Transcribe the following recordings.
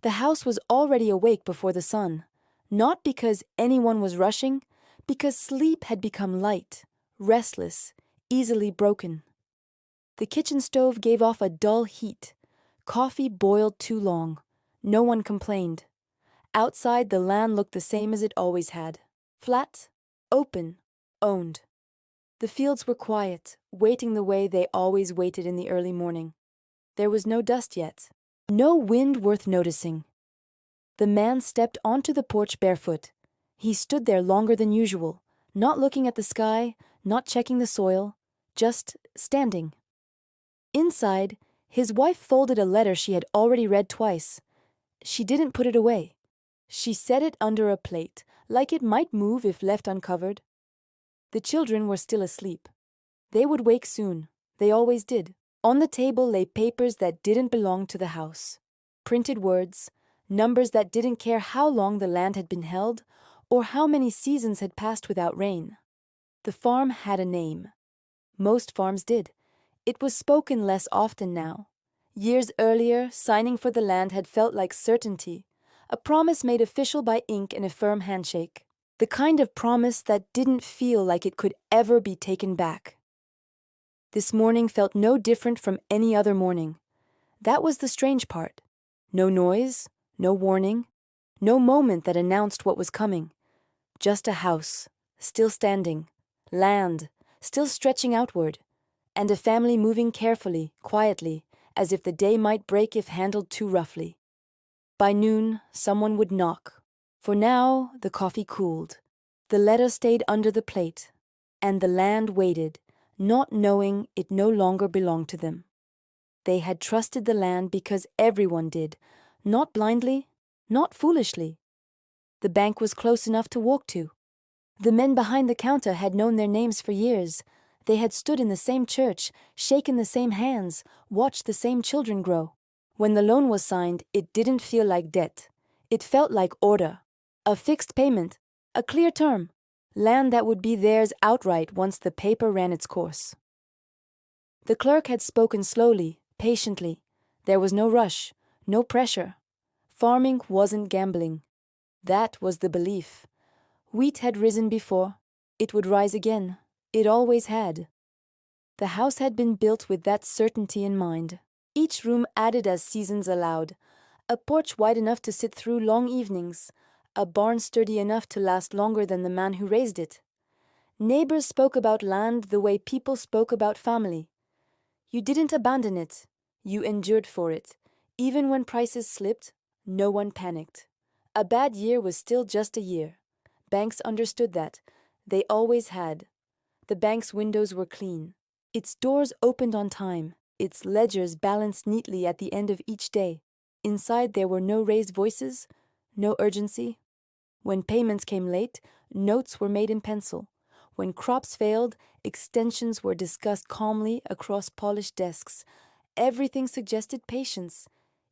The house was already awake before the sun, not because anyone was rushing, because sleep had become light, restless, easily broken. The kitchen stove gave off a dull heat. Coffee boiled too long. No one complained. Outside, the land looked the same as it always had. Flat, open, owned. The fields were quiet, waiting the way they always waited in the early morning. There was no dust yet. No wind worth noticing. The man stepped onto the porch barefoot. He stood there longer than usual, not looking at the sky, not checking the soil, just standing. Inside, his wife folded a letter she had already read twice. She didn't put it away. She set it under a plate, like it might move if left uncovered. The children were still asleep. They would wake soon. They always did. On the table lay papers that didn't belong to the house. Printed words, numbers that didn't care how long the land had been held or how many seasons had passed without rain. The farm had a name. Most farms did. It was spoken less often now. Years earlier, signing for the land had felt like certainty, a promise made official by ink and a firm handshake. The kind of promise that didn't feel like it could ever be taken back. This morning felt no different from any other morning. That was the strange part. No noise, no warning, no moment that announced what was coming. Just a house, still standing, land, still stretching outward, and a family moving carefully, quietly, as if the day might break if handled too roughly. By noon, someone would knock. For now, the coffee cooled. The letter stayed under the plate, and the land waited, not knowing it no longer belonged to them. They had trusted the land because everyone did, not blindly, not foolishly. The bank was close enough to walk to. The men behind the counter had known their names for years. They had stood in the same church, shaken the same hands, watched the same children grow. When the loan was signed, it didn't feel like debt. It felt like order. A fixed payment, a clear term, land that would be theirs outright once the paper ran its course. The clerk had spoken slowly, patiently. There was no rush, no pressure. Farming wasn't gambling. That was the belief. Wheat had risen before. It would rise again. It always had. The house had been built with that certainty in mind. Each room added as seasons allowed. A porch wide enough to sit through long evenings. A barn sturdy enough to last longer than the man who raised it. Neighbors spoke about land the way people spoke about family. You didn't abandon it. You endured for it. Even when prices slipped, no one panicked. A bad year was still just a year. Banks understood that. They always had. The bank's windows were clean. Its doors opened on time. Its ledgers balanced neatly at the end of each day. Inside there were no raised voices, no urgency. When payments came late, notes were made in pencil. When crops failed, extensions were discussed calmly across polished desks. Everything suggested patience.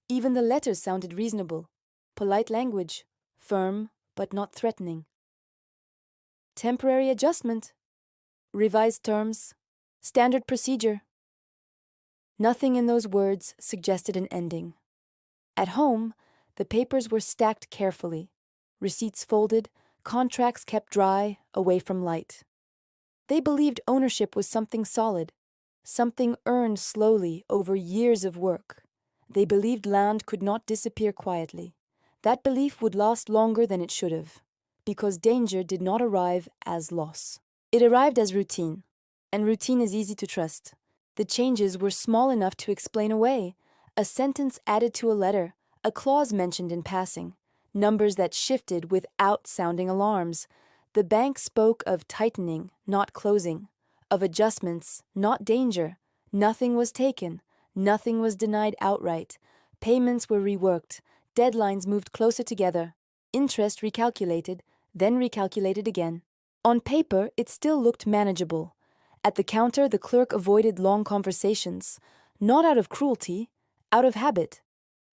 Even the letters sounded reasonable. Polite language, firm but not threatening. Temporary adjustment. Revised terms. Standard procedure. Nothing in those words suggested an ending. At home, the papers were stacked carefully. Receipts folded, contracts kept dry, away from light. They believed ownership was something solid, something earned slowly over years of work. They believed land could not disappear quietly. That belief would last longer than it should have, because danger did not arrive as loss. It arrived as routine, and routine is easy to trust. The changes were small enough to explain away. A sentence added to a letter, a clause mentioned in passing, numbers that shifted without sounding alarms. The bank spoke of tightening, not closing, of adjustments, not danger. Nothing was taken, nothing was denied outright. Payments were reworked, deadlines moved closer together, interest recalculated, then recalculated again. On paper, it still looked manageable. At the counter, the clerk avoided long conversations, not out of cruelty, out of habit.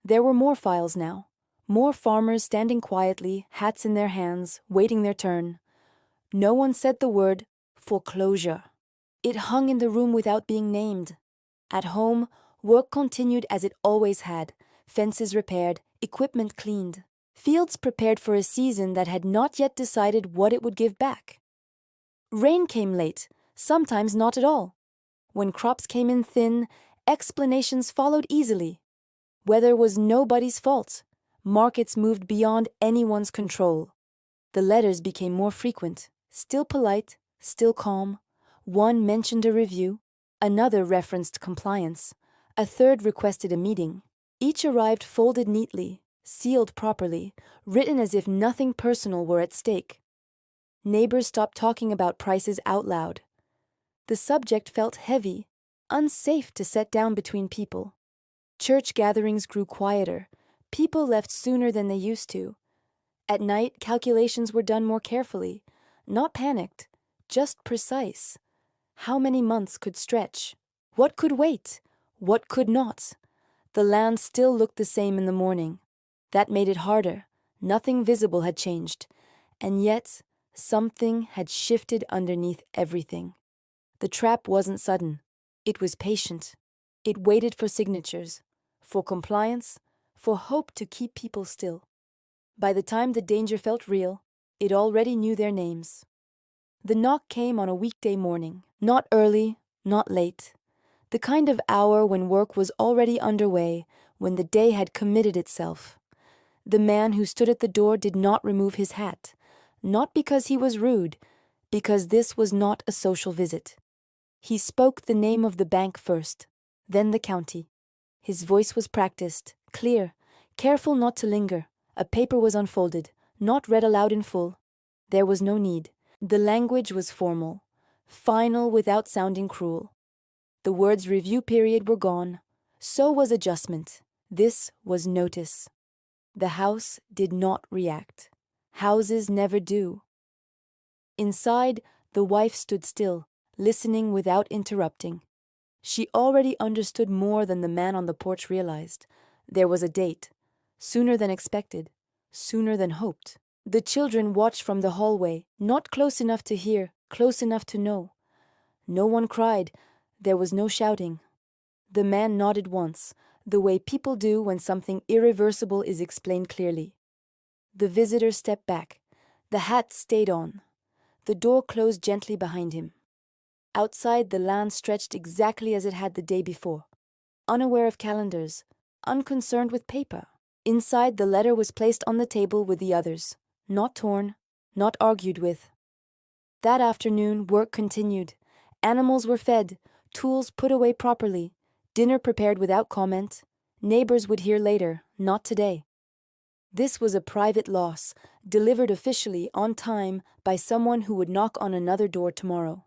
There were more files now. More farmers standing quietly, hats in their hands, waiting their turn. No one said the word foreclosure. It hung in the room without being named. At home, work continued as it always had, fences repaired, equipment cleaned, fields prepared for a season that had not yet decided what it would give back. Rain came late, sometimes not at all. When crops came in thin, explanations followed easily. Weather was nobody's fault. Markets moved beyond anyone's control. The letters became more frequent, still polite, still calm. One mentioned a review, another referenced compliance, a third requested a meeting. Each arrived folded neatly, sealed properly, written as if nothing personal were at stake. Neighbors stopped talking about prices out loud. The subject felt heavy, unsafe to set down between people. Church gatherings grew quieter. People left sooner than they used to. At night, calculations were done more carefully, not panicked, just precise. How many months could stretch? What could wait? What could not? The land still looked the same in the morning. That made it harder. Nothing visible had changed. And yet, something had shifted underneath everything. The trap wasn't sudden. It was patient. It waited for signatures, for compliance, for hope to keep people still. By the time the danger felt real, it already knew their names. The knock came on a weekday morning, not early, not late. The kind of hour when work was already underway, when the day had committed itself. The man who stood at the door did not remove his hat, not because he was rude, because this was not a social visit. He spoke the name of the bank first, then the county. His voice was practiced, clear, careful not to linger. A paper was unfolded, not read aloud in full. There was no need. The language was formal, final without sounding cruel. The words review period were gone. So was adjustment. This was notice. The house did not react. Houses never do. Inside, the wife stood still, listening without interrupting. She already understood more than the man on the porch realized. There was a date. Sooner than expected. Sooner than hoped. The children watched from the hallway, not close enough to hear, close enough to know. No one cried. There was no shouting. The man nodded once, the way people do when something irreversible is explained clearly. The visitor stepped back. The hat stayed on. The door closed gently behind him. Outside, the land stretched exactly as it had the day before, unaware of calendars, unconcerned with paper. Inside, the letter was placed on the table with the others, not torn, not argued with. That afternoon, work continued. Animals were fed, tools put away properly, dinner prepared without comment. Neighbors would hear later, not today. This was a private loss, delivered officially, on time, by someone who would knock on another door tomorrow.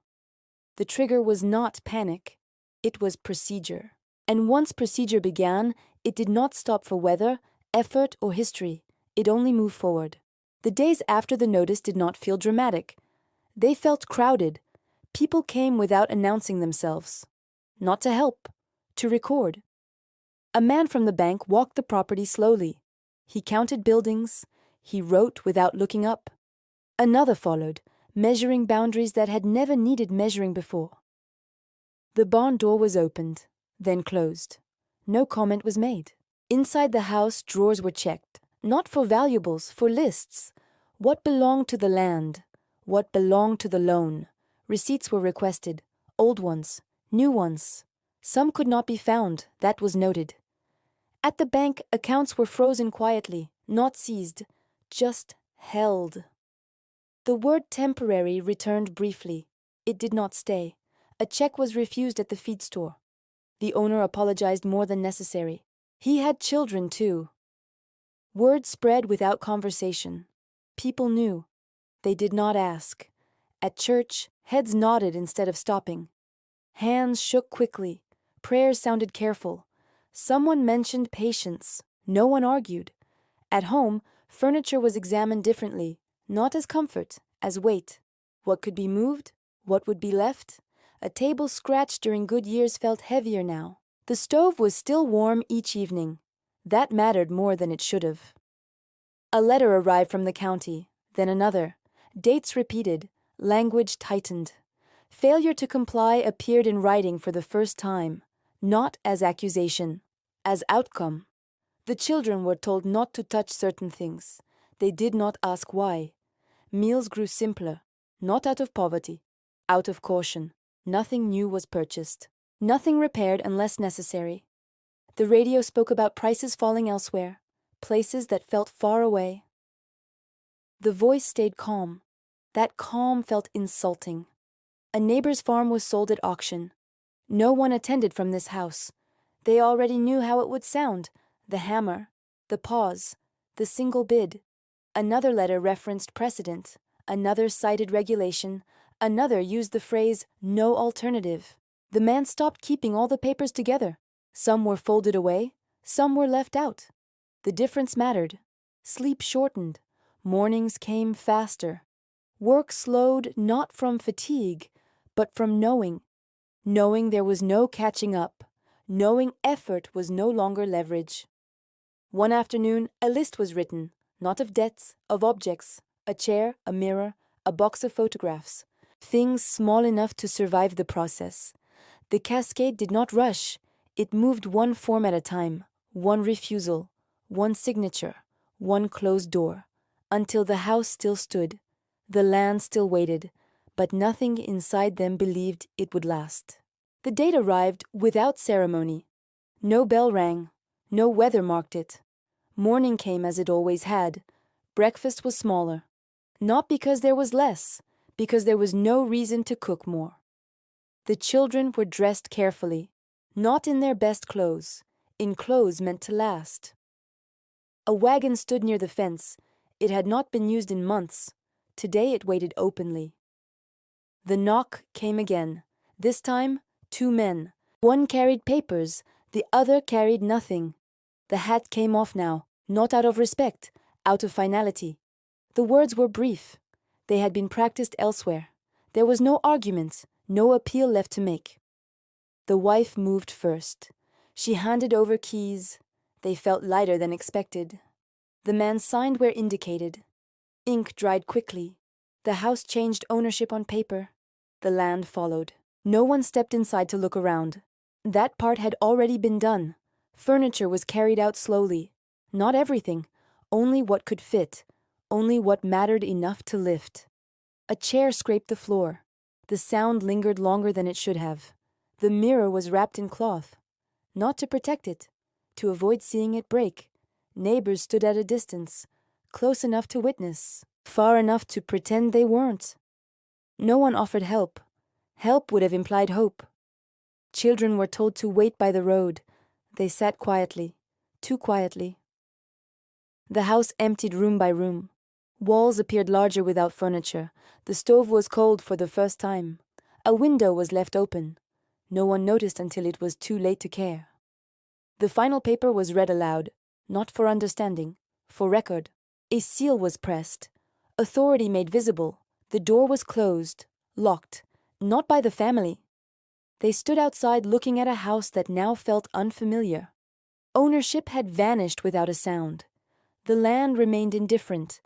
The trigger was not panic, it was procedure. And once procedure began, it did not stop for weather, effort, or history. It only moved forward. The days after the notice did not feel dramatic. They felt crowded. People came without announcing themselves. Not to help, to record. A man from the bank walked the property slowly. He counted buildings. He wrote without looking up. Another followed, measuring boundaries that had never needed measuring before. The barn door was opened, then closed. No comment was made. Inside the house, drawers were checked, not for valuables, for lists. What belonged to the land? What belonged to the loan? Receipts were requested, old ones, new ones. Some could not be found, that was noted. At the bank, accounts were frozen quietly, not seized, just held. The word temporary returned briefly. It did not stay. A check was refused at the feed store. The owner apologized more than necessary. He had children, too. Word spread without conversation. People knew. They did not ask. At church, heads nodded instead of stopping. Hands shook quickly. Prayers sounded careful. Someone mentioned patience. No one argued. At home, furniture was examined differently, not as comfort, as weight. What could be moved? What would be left? A table scratched during good years felt heavier now. The stove was still warm each evening. That mattered more than it should have. A letter arrived from the county, then another. Dates repeated, language tightened. Failure to comply appeared in writing for the first time, not as accusation, as outcome. The children were told not to touch certain things. They did not ask why. Meals grew simpler, not out of poverty, out of caution. Nothing new was purchased. Nothing repaired unless necessary. The radio spoke about prices falling elsewhere, places that felt far away. The voice stayed calm. That calm felt insulting. A neighbor's farm was sold at auction. No one attended from this house. They already knew how it would sound: the hammer, the pause, the single bid. Another letter referenced precedent. Another cited regulation. Another used the phrase, "no alternative." The man stopped keeping all the papers together. Some were folded away, some were left out. The difference mattered. Sleep shortened. Mornings came faster. Work slowed not from fatigue, but from knowing. Knowing there was no catching up. Knowing effort was no longer leverage. One afternoon, a list was written, not of debts, of objects: a chair, a mirror, a box of photographs. Things small enough to survive the process. The cascade did not rush. It moved one form at a time, one refusal, one signature, one closed door, until the house still stood, the land still waited, but nothing inside them believed it would last. The date arrived without ceremony. No bell rang, no weather marked it. Morning came as it always had. Breakfast was smaller. Not because there was less, because there was no reason to cook more. The children were dressed carefully, not in their best clothes, in clothes meant to last. A wagon stood near the fence. It had not been used in months. Today it waited openly. The knock came again. This time, 2 men. One carried papers, the other carried nothing. The hat came off now, not out of respect, out of finality. The words were brief. They had been practiced elsewhere. There was no argument, no appeal left to make. The wife moved first. She handed over keys. They felt lighter than expected. The man signed where indicated. Ink dried quickly. The house changed ownership on paper. The land followed. No one stepped inside to look around. That part had already been done. Furniture was carried out slowly. Not everything, only what could fit, only what mattered enough to lift. A chair scraped the floor. The sound lingered longer than it should have. The mirror was wrapped in cloth. Not to protect it, to avoid seeing it break. Neighbors stood at a distance, close enough to witness, far enough to pretend they weren't. No one offered help. Help would have implied hope. Children were told to wait by the road. They sat quietly, too quietly. The house emptied room by room. Walls appeared larger without furniture. The stove was cold for the first time. A window was left open. No one noticed until it was too late to care. The final paper was read aloud, not for understanding, for record. A seal was pressed. Authority made visible. The door was closed, locked, not by the family. They stood outside looking at a house that now felt unfamiliar. Ownership had vanished without a sound. The land remained indifferent.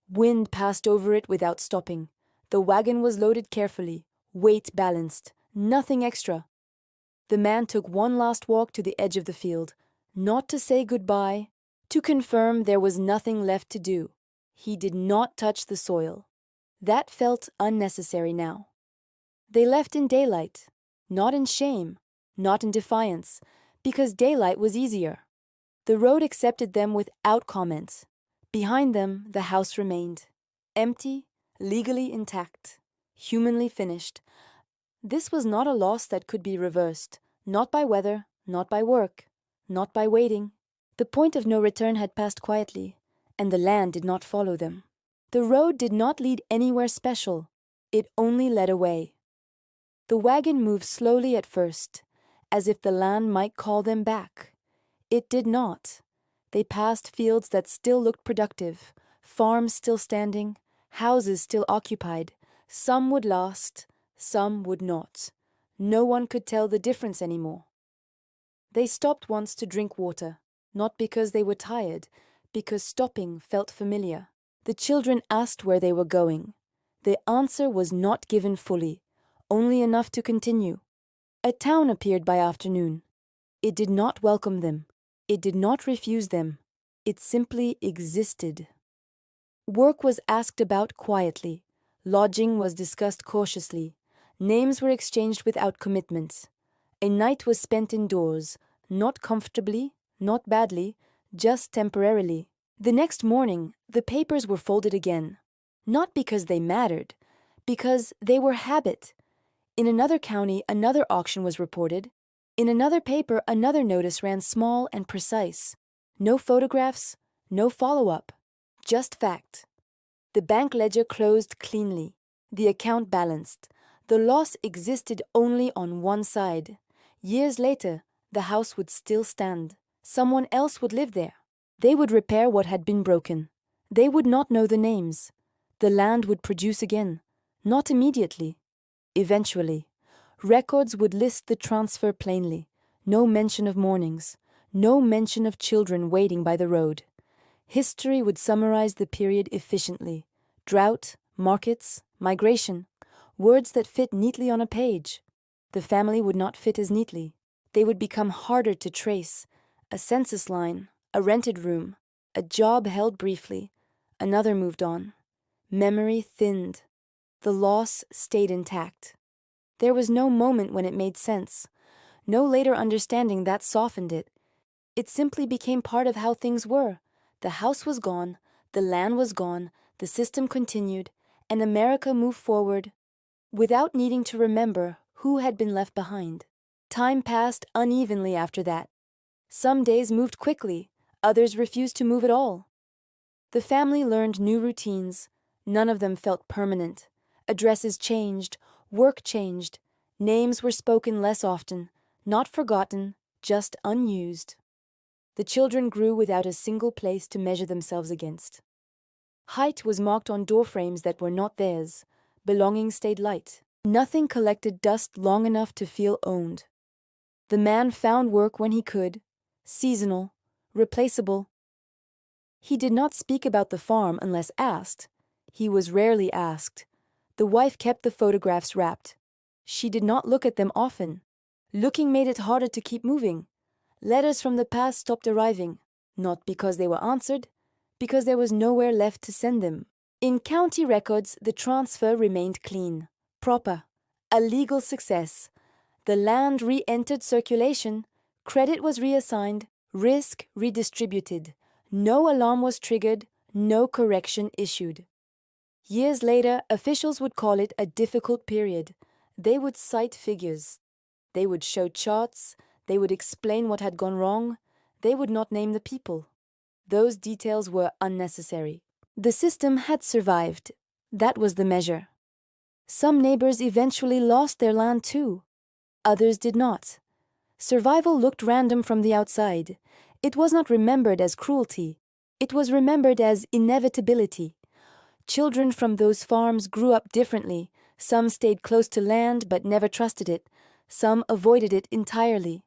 Wind passed over it without stopping. The wagon was loaded carefully, weight balanced, nothing extra. The man took one last walk to the edge of the field, not to say goodbye, to confirm there was nothing left to do. He did not touch the soil. That felt unnecessary now. They left in daylight, not in shame, not in defiance, because daylight was easier. The road accepted them without comment. Behind them, the house remained, empty, legally intact, humanly finished. This was not a loss that could be reversed, not by weather, not by work, not by waiting. The point of no return had passed quietly, and the land did not follow them. The road did not lead anywhere special. It only led away. The wagon moved slowly at first, as if the land might call them back. It did not. They passed fields that still looked productive, farms still standing, houses still occupied. Some would last, some would not. No one could tell the difference anymore. They stopped once to drink water, not because they were tired, because stopping felt familiar. The children asked where they were going. The answer was not given fully, only enough to continue. A town appeared by afternoon. It did not welcome them. It did not refuse them. It simply existed. Work was asked about quietly. Lodging was discussed cautiously. Names were exchanged without commitment. A night was spent indoors, not comfortably, not badly, just temporarily. The next morning, the papers were folded again. Not because they mattered, because they were habit. In another county, another auction was reported. In another paper, another notice ran small and precise. No photographs, no follow-up, just fact. The bank ledger closed cleanly. The account balanced. The loss existed only on one side. Years later, the house would still stand. Someone else would live there. They would repair what had been broken. They would not know the names. The land would produce again. Not immediately. Eventually. Records would list the transfer plainly. No mention of mornings. No mention of children waiting by the road. History would summarize the period efficiently. Drought, markets, migration. Words that fit neatly on a page. The family would not fit as neatly. They would become harder to trace. A census line, a rented room, a job held briefly. Another moved on. Memory thinned. The loss stayed intact. There was no moment when it made sense. No later understanding that softened it. It simply became part of how things were. The house was gone, the land was gone, the system continued, and America moved forward without needing to remember who had been left behind. Time passed unevenly after that. Some days moved quickly, others refused to move at all. The family learned new routines. None of them felt permanent. Addresses changed, work changed. Names were spoken less often, not forgotten, just unused. The children grew without a single place to measure themselves against. Height was marked on doorframes that were not theirs. Belongings stayed light. Nothing collected dust long enough to feel owned. The man found work when he could, seasonal, replaceable. He did not speak about the farm unless asked. He was rarely asked. The wife kept the photographs wrapped. She did not look at them often. Looking made it harder to keep moving. Letters from the past stopped arriving, not because they were answered, because there was nowhere left to send them. In county records, the transfer remained clean, proper, a legal success. The land re-entered circulation, credit was reassigned, risk redistributed. No alarm was triggered, no correction issued. Years later, officials would call it a difficult period. They would cite figures. They would show charts. They would explain what had gone wrong. They would not name the people. Those details were unnecessary. The system had survived. That was the measure. Some neighbors eventually lost their land too. Others did not. Survival looked random from the outside. It was not remembered as cruelty. It was remembered as inevitability. Children from those farms grew up differently. Some stayed close to land but never trusted it. Some avoided it entirely.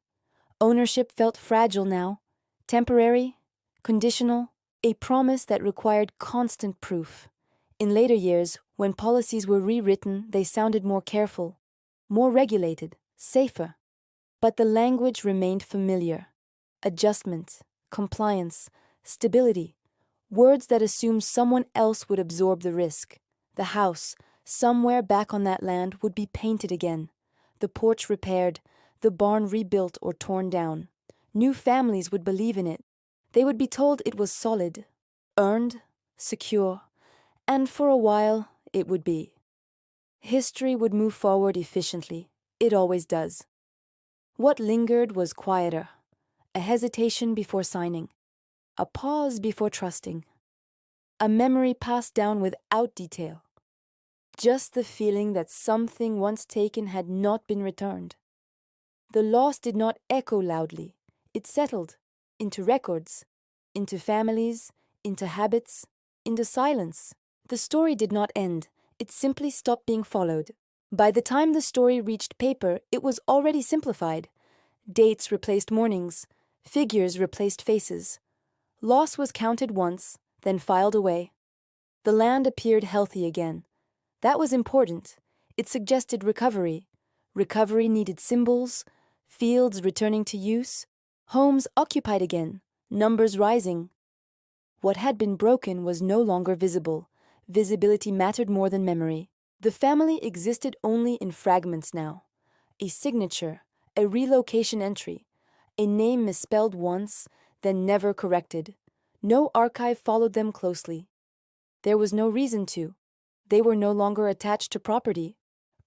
Ownership felt fragile now. Temporary, conditional, a promise that required constant proof. In later years, when policies were rewritten, they sounded more careful, more regulated, safer. But the language remained familiar. Adjustment, compliance, stability. Words that assumed someone else would absorb the risk. The house, somewhere back on that land, would be painted again. The porch repaired, the barn rebuilt or torn down. New families would believe in it. They would be told it was solid, earned, secure, and for a while it would be. History would move forward efficiently. It always does. What lingered was quieter. A hesitation before signing. A pause before trusting. A memory passed down without detail. Just the feeling that something once taken had not been returned. The loss did not echo loudly. It settled into records, into families, into habits, into silence. The story did not end. It simply stopped being followed. By the time the story reached paper, it was already simplified. Dates replaced mornings. Figures replaced faces. Loss was counted once, then filed away. The land appeared healthy again. That was important. It suggested recovery. Recovery needed symbols, fields returning to use, Homes occupied again, numbers rising. What had been broken was no longer visible. Visibility mattered more than memory. The family existed only in fragments now. A signature, a relocation entry, a name misspelled once, then never corrected. No archive followed them closely. There was no reason to. They were no longer attached to property.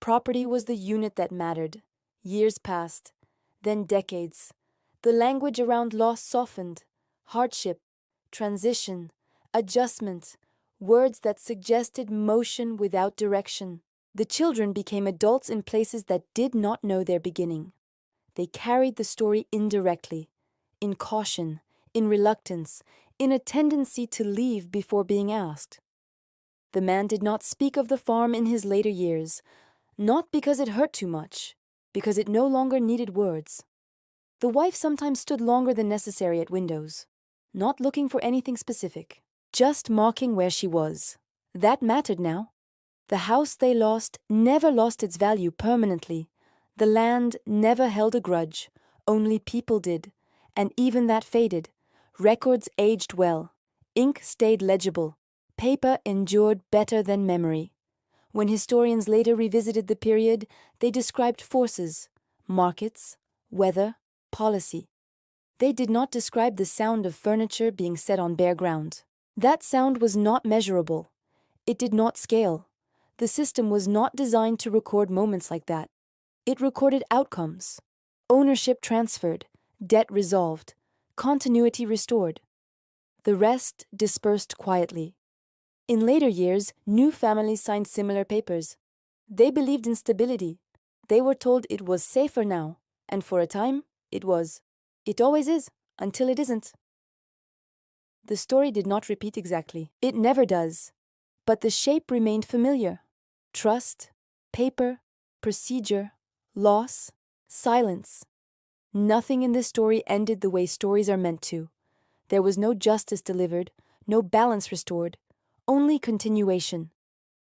Property was the unit that mattered. Years passed, then decades. The language around loss softened. Hardship, transition, adjustment, words that suggested motion without direction. The children became adults in places that did not know their beginning. They carried the story indirectly, in caution, in reluctance, in a tendency to leave before being asked. The man did not speak of the farm in his later years, not because it hurt too much, because it no longer needed words. The wife sometimes stood longer than necessary at windows, not looking for anything specific, just marking where she was. That mattered now. The house they lost never lost its value permanently. The land never held a grudge, only people did, and even that faded. Records aged well, ink stayed legible, paper endured better than memory. When historians later revisited the period, they described forces, markets, weather, policy. They did not describe the sound of furniture being set on bare ground. That sound was not measurable. It did not scale. The system was not designed to record moments like that. It recorded outcomes. Ownership transferred, debt resolved, continuity restored. The rest dispersed quietly. In later years, new families signed similar papers. They believed in stability. They were told it was safer now, and for a time, it was. It always is, until it isn't. The story did not repeat exactly. It never does. But the shape remained familiar. Trust, paper, procedure, loss, silence. Nothing in this story ended the way stories are meant to. There was no justice delivered, no balance restored, only continuation.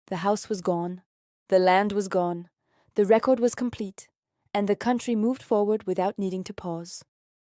The house was gone, the land was gone, the record was complete, and the country moved forward without needing to pause.